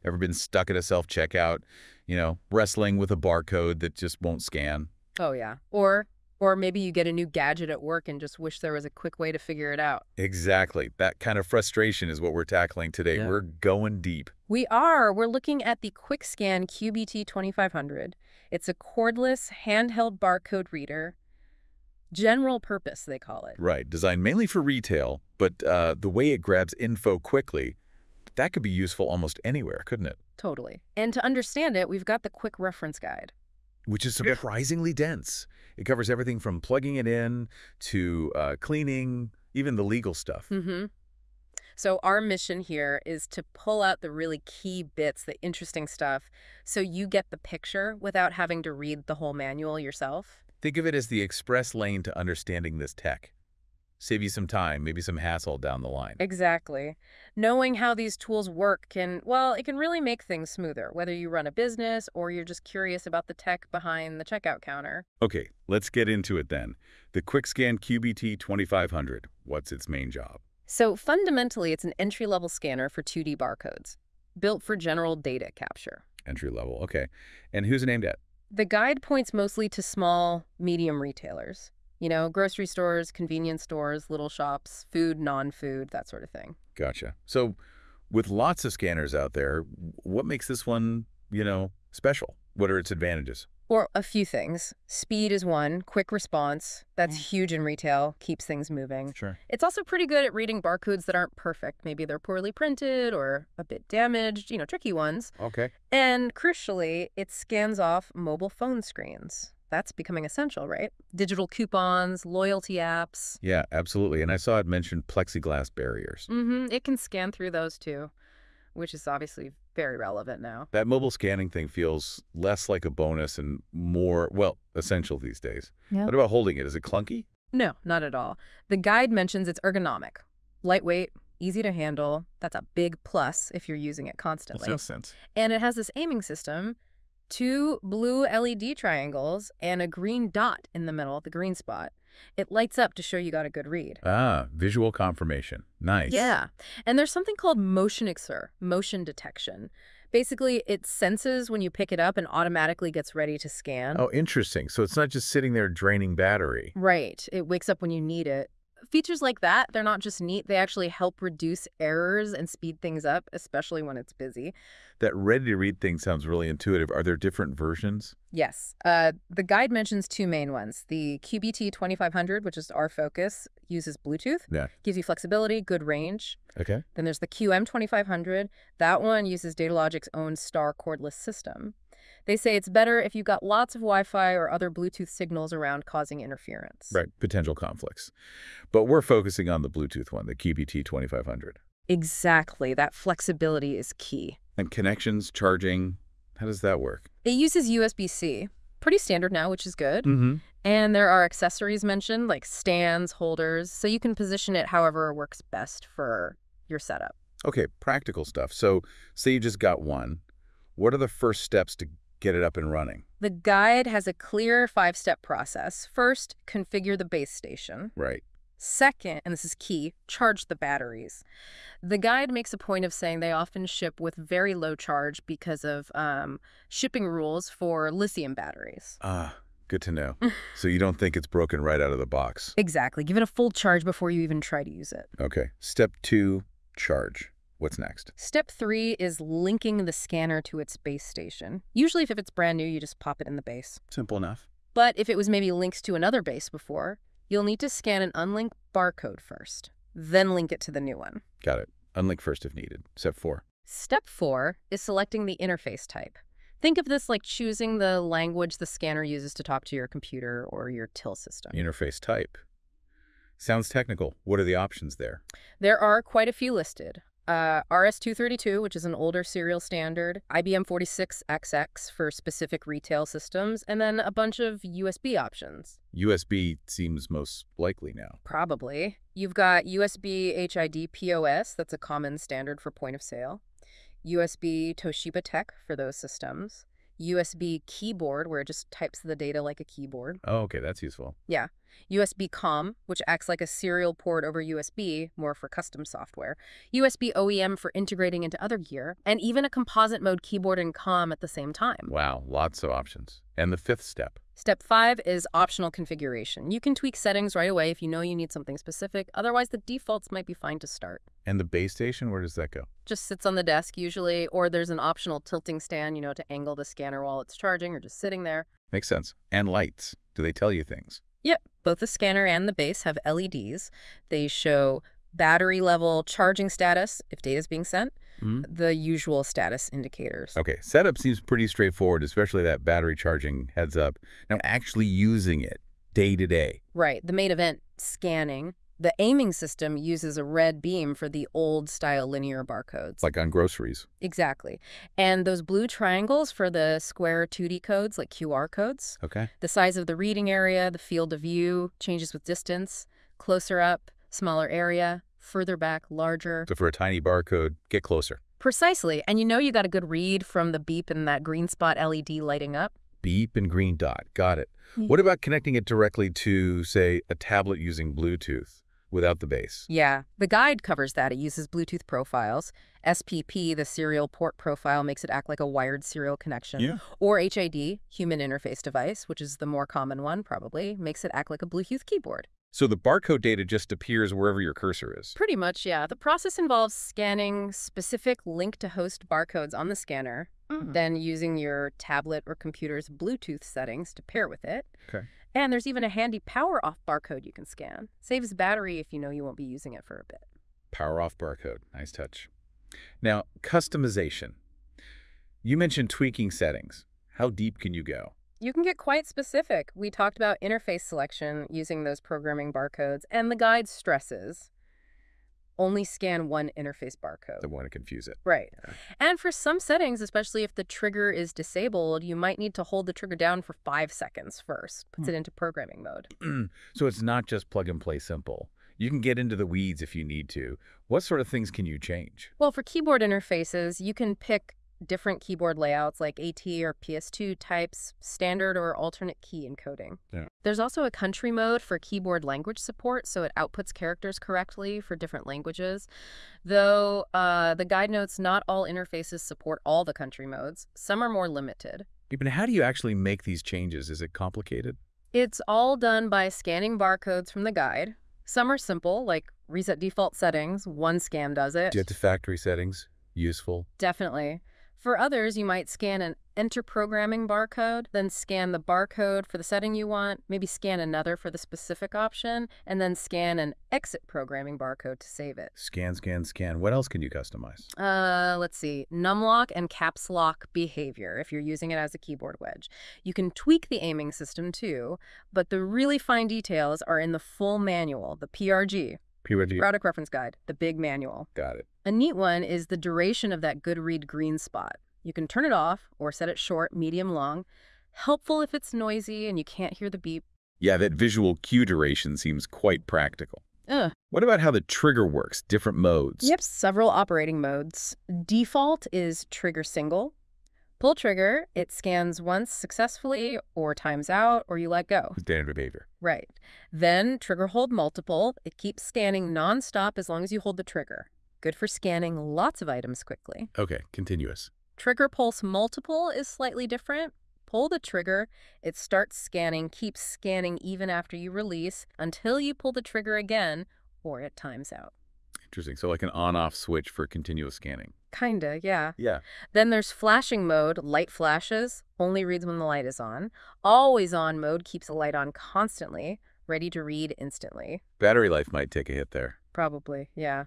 Ever been stuck at a self-checkout, wrestling with a barcode that just won't scan? Oh, yeah. Or maybe you get a new gadget at work and just wish there was a quick way to figure it out. Exactly. That kind of frustration is what we're tackling today. Yeah. We're going deep. We are. We're looking at the QuickScan QBT2500. It's a cordless, handheld barcode reader. General purpose, they call it. Right. Designed mainly for retail, but the way it grabs info quickly, that could be useful almost anywhere, couldn't it? Totally. And to understand it, we've got the quick reference guide. Which is surprisingly dense. It covers everything from plugging it in to cleaning, even the legal stuff. Mm-hmm. So our mission here is to pull out the really key bits, the interesting stuff, so you get the picture without having to read the whole manual yourself. Think of it as the express lane to understanding this tech. Save you some time, maybe some hassle down the line. Exactly. Knowing how these tools work it can really make things smoother, whether you run a business or you're just curious about the tech behind the checkout counter. Okay, let's get into it then. The QuickScan QBT2500, what's its main job? So fundamentally, it's an entry-level scanner for 2D barcodes, built for general data capture. Entry level, okay. And who's it aimed at? The guide points mostly to small, medium retailers. Grocery stores, convenience stores, little shops, food, non-food, that sort of thing. Gotcha. So with lots of scanners out there, what makes this one, special? What are its advantages? Or a few things. Speed is one, quick response. That's huge in retail, keeps things moving. Sure. It's also pretty good at reading barcodes that aren't perfect. Maybe they're poorly printed or a bit damaged, tricky ones. Okay. And crucially, it scans off mobile phone screens. That's becoming essential, right? Digital coupons, loyalty apps. Yeah, absolutely. And I saw it mentioned plexiglass barriers. It can scan through those too, which is obviously very relevant now. That mobile scanning thing feels less like a bonus and more, essential these days. Yeah. What about holding it? Is it clunky? No, not at all. The guide mentions it's ergonomic, lightweight, easy to handle. That's a big plus if you're using it constantly. That makes sense. And it has this aiming system, 2 blue LED triangles, and a green dot in the middle, the green spot. It lights up to show you got a good read. Ah, visual confirmation. Nice. Yeah. And there's something called motion detection. Basically, it senses when you pick it up and automatically gets ready to scan. Oh, interesting. So it's not just sitting there draining battery. Right. It wakes up when you need it. Features like that, they're not just neat, they actually help reduce errors and speed things up, especially when it's busy. That ready-to-read thing sounds really intuitive. Are there different versions? Yes. The guide mentions 2 main ones. The QBT2500, which is our focus, uses Bluetooth. Yeah. Gives you flexibility, good range. Okay. Then there's the QM2500. That one uses Datalogic's own Star cordless system. They say it's better if you've got lots of Wi-Fi or other Bluetooth signals around causing interference. Right, potential conflicts. But we're focusing on the Bluetooth one, the QBT2500. Exactly. That flexibility is key. And connections, charging, how does that work? It uses USB-C. Pretty standard now, which is good. Mm-hmm. And there are accessories mentioned, like stands, holders, so you can position it however works best for your setup. Okay, practical stuff. So say you just got one. What are the first steps to get it up and running? The guide has a clear 5-step process. First, configure the base station. Right. Second, and this is key, charge the batteries. The guide makes a point of saying they often ship with very low charge because of shipping rules for lithium batteries. Ah, good to know. So you don't think it's broken right out of the box. Exactly. Give it a full charge before you even try to use it. Okay. Step 2, charge. What's next? Step 3 is linking the scanner to its base station. Usually if it's brand new, you just pop it in the base. Simple enough. But if it was maybe linked to another base before, you'll need to scan an unlinked barcode first, then link it to the new one. Got it. Unlink first if needed. Step 4. Step 4 is selecting the interface type. Think of this like choosing the language the scanner uses to talk to your computer or your till system. Interface type. Sounds technical. What are the options there? There are quite a few listed. RS-232, which is an older serial standard, IBM 46XX for specific retail systems, and then a bunch of USB options. USB seems most likely now. Probably. You've got USB HID POS, that's a common standard for point of sale. USB Toshiba Tech for those systems. USB keyboard, where it just types the data like a keyboard. Oh, okay, that's useful. Yeah. USB COM, which acts like a serial port over USB, more for custom software, USB OEM for integrating into other gear, and even a composite mode keyboard and COM at the same time. Wow, lots of options. And the fifth step. Step 5 is optional configuration. You can tweak settings right away if you know you need something specific. Otherwise, the defaults might be fine to start. And the base station, where does that go? Just sits on the desk usually, or there's an optional tilting stand, to angle the scanner while it's charging or just sitting there. Makes sense. And lights. Do they tell you things? Yep. Both the scanner and the base have LEDs. They show battery level, charging status, if data is being sent, the usual status indicators. Okay, setup seems pretty straightforward, especially that battery charging heads up. Now, actually using it day to day. Right. The main event, scanning. The aiming system uses a red beam for the old-style linear barcodes. Like on groceries. Exactly. And those blue triangles for the square 2D codes, like QR codes. Okay. The size of the reading area, the field of view, changes with distance, closer up, smaller area, further back, larger. So for a tiny barcode, get closer. Precisely. And you got a good read from the beep and that green spot LED lighting up. Beep and green dot. Got it. What about connecting it directly to, say, a tablet using Bluetooth without the base? Yeah, the guide covers that. It uses Bluetooth profiles. SPP, the serial port profile, makes it act like a wired serial connection. Yeah. Or HID, human interface device, which is the more common one probably, makes it act like a Bluetooth keyboard. So the barcode data just appears wherever your cursor is. Pretty much, yeah. The process involves scanning specific link-to-host barcodes on the scanner, then using your tablet or computer's Bluetooth settings to pair with it. Okay. And there's even a handy power-off barcode you can scan. Saves battery if you know you won't be using it for a bit. Power off barcode. Nice touch. Now, customization. You mentioned tweaking settings. How deep can you go? You can get quite specific. We talked about interface selection using those programming barcodes, and the guide stresses only scan one interface barcode. Don't want to confuse it. Right. And for some settings, especially if the trigger is disabled, you might need to hold the trigger down for 5 seconds first. Puts it into programming mode. So it's not just plug and play simple. You can get into the weeds if you need to. What sort of things can you change? Well, for keyboard interfaces, you can pick different keyboard layouts like AT or PS2 types, standard or alternate key encoding. Yeah. There's also a country mode for keyboard language support, so it outputs characters correctly for different languages. Though the guide notes not all interfaces support all the country modes. Some are more limited. Even how do you actually make these changes? Is it complicated? It's all done by scanning barcodes from the guide. Some are simple, like reset default settings. One scan does it. Get to factory settings. Useful. Definitely. For others, you might scan an enter programming barcode, then scan the barcode for the setting you want, maybe scan another for the specific option, and then scan an exit programming barcode to save it. Scan, scan, scan. What else can you customize? Let's see. Numlock and caps lock behavior if you're using it as a keyboard wedge. You can tweak the aiming system too, but the really fine details are in the full manual, the PRG. Product Reference Guide, the big manual. Got it. A neat one is the duration of that good read green spot. You can turn it off or set it short, medium, long. Helpful if it's noisy and you can't hear the beep. Yeah, that visual cue duration seems quite practical. Ugh. What about how the trigger works? Different modes? Yep, several operating modes. Default is trigger single. Pull trigger, it scans once successfully or times out or you let go. Standard behavior. Right. Then trigger hold multiple. It keeps scanning nonstop as long as you hold the trigger. Good for scanning lots of items quickly. Okay, continuous. Trigger pulse multiple is slightly different. Pull the trigger, it starts scanning, keeps scanning even after you release until you pull the trigger again or it times out. Interesting. So like an on-off switch for continuous scanning. Kinda, yeah. Yeah. Then there's flashing mode, light flashes, only reads when the light is on. Always on mode keeps the light on constantly, ready to read instantly. Battery life might take a hit there. Probably, yeah.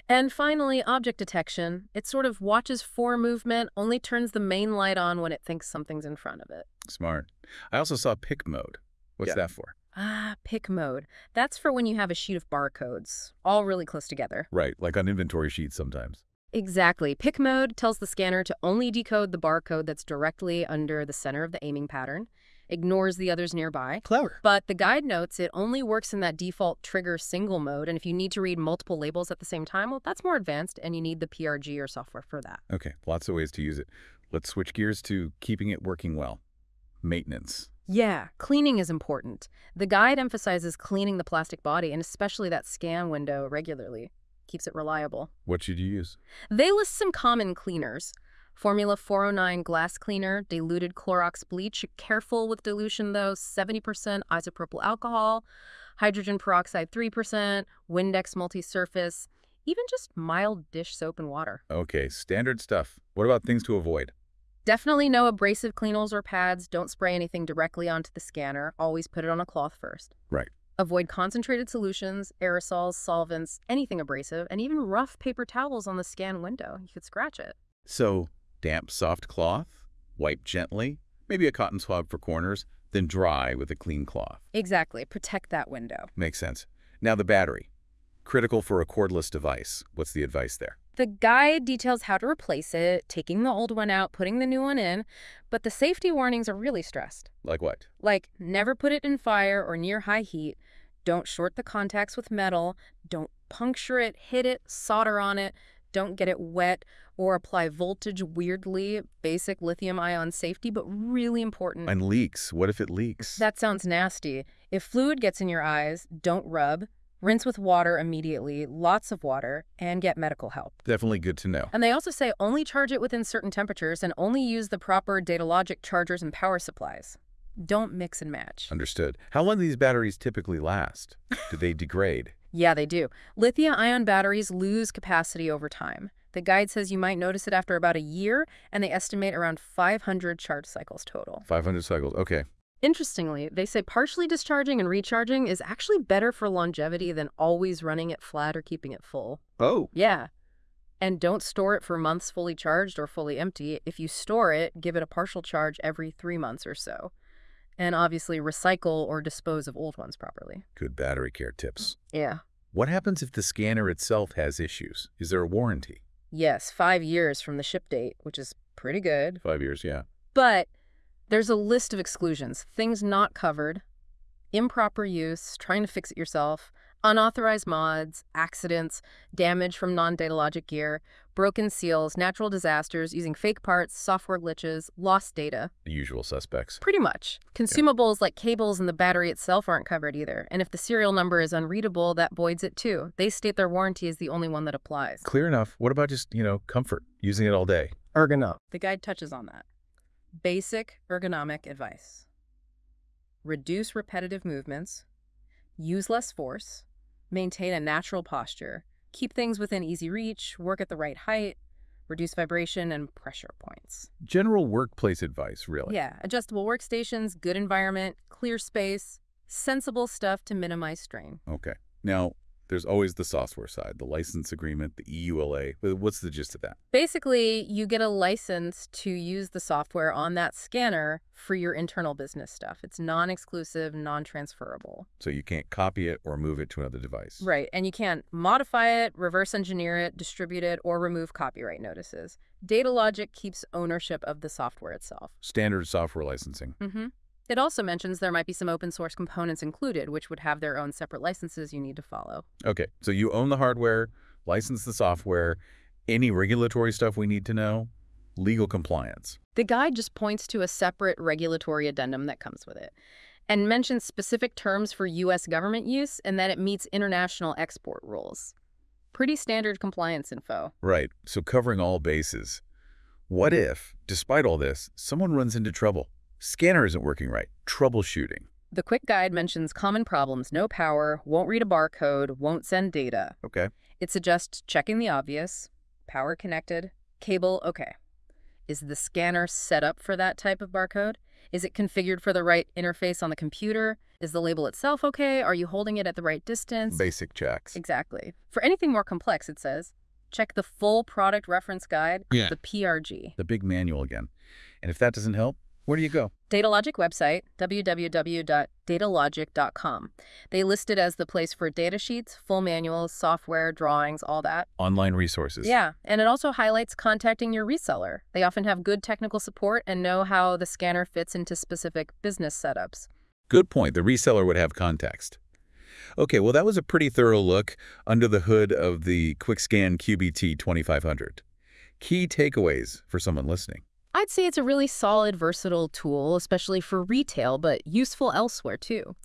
And finally, object detection. It sort of watches for movement, only turns the main light on when it thinks something's in front of it. Smart. I also saw pick mode. What's that for? Pick mode. That's for when you have a sheet of barcodes, all really close together. Right, like on inventory sheets sometimes. Exactly. Pick mode tells the scanner to only decode the barcode that's directly under the center of the aiming pattern, ignores the others nearby. Clever. But the guide notes it only works in that default trigger single mode, and if you need to read multiple labels at the same time, well, that's more advanced, and you need the PRG or software for that. Okay, lots of ways to use it. Let's switch gears to keeping it working well. Maintenance. Yeah, cleaning is important. The guide emphasizes cleaning the plastic body and especially that scan window regularly. Keeps it reliable. What should you use? They list some common cleaners. Formula 409 glass cleaner, diluted Clorox bleach. Careful with dilution though, 70% isopropyl alcohol, hydrogen peroxide 3%, Windex multi-surface, even just mild dish soap and water. Okay, standard stuff. What about things to avoid? Definitely no abrasive cleaners or pads. Don't spray anything directly onto the scanner. Always put it on a cloth first. Right. Avoid concentrated solutions, aerosols, solvents, anything abrasive, and even rough paper towels on the scan window. You could scratch it. So, damp, soft cloth, wipe gently, maybe a cotton swab for corners, then dry with a clean cloth. Exactly. Protect that window. Makes sense. Now the battery. Critical for a cordless device. What's the advice there? The guide details how to replace it, taking the old one out, putting the new one in, but the safety warnings are really stressed. Like what? Like, never put it in fire or near high heat, don't short the contacts with metal, don't puncture it, hit it, solder on it, don't get it wet or apply voltage weirdly. Basic lithium-ion safety, but really important. And leaks. What if it leaks? That sounds nasty. If fluid gets in your eyes, don't rub. Rinse with water immediately, lots of water, and get medical help. Definitely good to know. And they also say only charge it within certain temperatures and only use the proper Datalogic chargers and power supplies. Don't mix and match. Understood. How long do these batteries typically last? Do they degrade? Yeah, they do. Lithium-ion batteries lose capacity over time. The guide says you might notice it after about a year, and they estimate around 500 charge cycles total. 500 cycles. Okay. Interestingly, they say partially discharging and recharging is actually better for longevity than always running it flat or keeping it full. Oh. Yeah. And don't store it for months fully charged or fully empty. If you store it, give it a partial charge every 3 months or so. And obviously recycle or dispose of old ones properly. Good battery care tips. Yeah. What happens if the scanner itself has issues? Is there a warranty? Yes, 5 years from the ship date, which is pretty good. 5 years, yeah. But there's a list of exclusions, things not covered, improper use, trying to fix it yourself, unauthorized mods, accidents, damage from non-Datalogic gear, broken seals, natural disasters, using fake parts, software glitches, lost data. The usual suspects. Pretty much. Consumables like cables and the battery itself aren't covered either. And if the serial number is unreadable, that voids it too. They state their warranty is the only one that applies. Clear enough. What about just, comfort, using it all day? Ergonomics. The guide touches on that. Basic ergonomic advice. Reduce repetitive movements, use less force, maintain a natural posture, keep things within easy reach, work at the right height, reduce vibration and pressure points. General workplace advice, really. Yeah, adjustable workstations, good environment, clear space, sensible stuff to minimize strain. Okay. Now, there's always the software side, the license agreement, the EULA. What's the gist of that? Basically, you get a license to use the software on that scanner for your internal business stuff. It's non-exclusive, non-transferable. So you can't copy it or move it to another device. Right, and you can't modify it, reverse engineer it, distribute it, or remove copyright notices. Datalogic keeps ownership of the software itself. Standard software licensing. It also mentions there might be some open source components included, which would have their own separate licenses you need to follow. Okay, so you own the hardware, license the software, any regulatory stuff we need to know, legal compliance. The guide just points to a separate regulatory addendum that comes with it and mentions specific terms for U.S. government use and that it meets international export rules. Pretty standard compliance info. Right, so covering all bases. What if, despite all this, someone runs into trouble? Scanner isn't working right. Troubleshooting. The quick guide mentions common problems: no power, won't read a barcode, won't send data. Okay. It suggests checking the obvious: power connected, cable okay. Is the scanner set up for that type of barcode? Is it configured for the right interface on the computer? Is the label itself okay? Are you holding it at the right distance? Basic checks. Exactly. For anything more complex, it says, check the full product reference guide, the PRG. The big manual again. And if that doesn't help, where do you go? Datalogic website, www.datalogic.com. They list it as the place for data sheets, full manuals, software, drawings, all that. Online resources. Yeah, and it also highlights contacting your reseller. They often have good technical support and know how the scanner fits into specific business setups. Good point. The reseller would have context. Okay, well, that was a pretty thorough look under the hood of the QuickScan QBT2500. Key takeaways for someone listening. I'd say it's a really solid, versatile tool, especially for retail, but useful elsewhere too.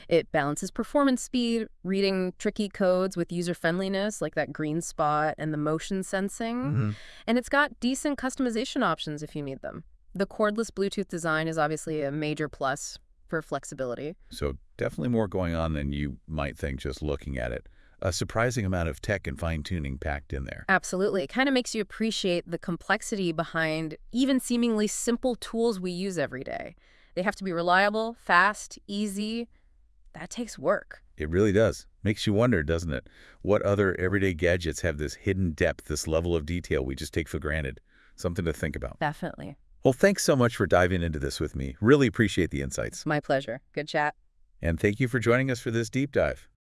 It balances performance speed, reading tricky codes with user-friendliness, like that green spot and the motion sensing. Hmm. And it's got decent customization options if you need them. The cordless Bluetooth design is obviously a major plus for flexibility. So definitely more going on than you might think just looking at it. A surprising amount of tech and fine-tuning packed in there. Absolutely. It kind of makes you appreciate the complexity behind even seemingly simple tools we use every day. They have to be reliable, fast, easy. That takes work. It really does. Makes you wonder, doesn't it? What other everyday gadgets have this hidden depth, this level of detail we just take for granted? Something to think about. Definitely. Well, thanks so much for diving into this with me. Really appreciate the insights. My pleasure. Good chat. And thank you for joining us for this deep dive.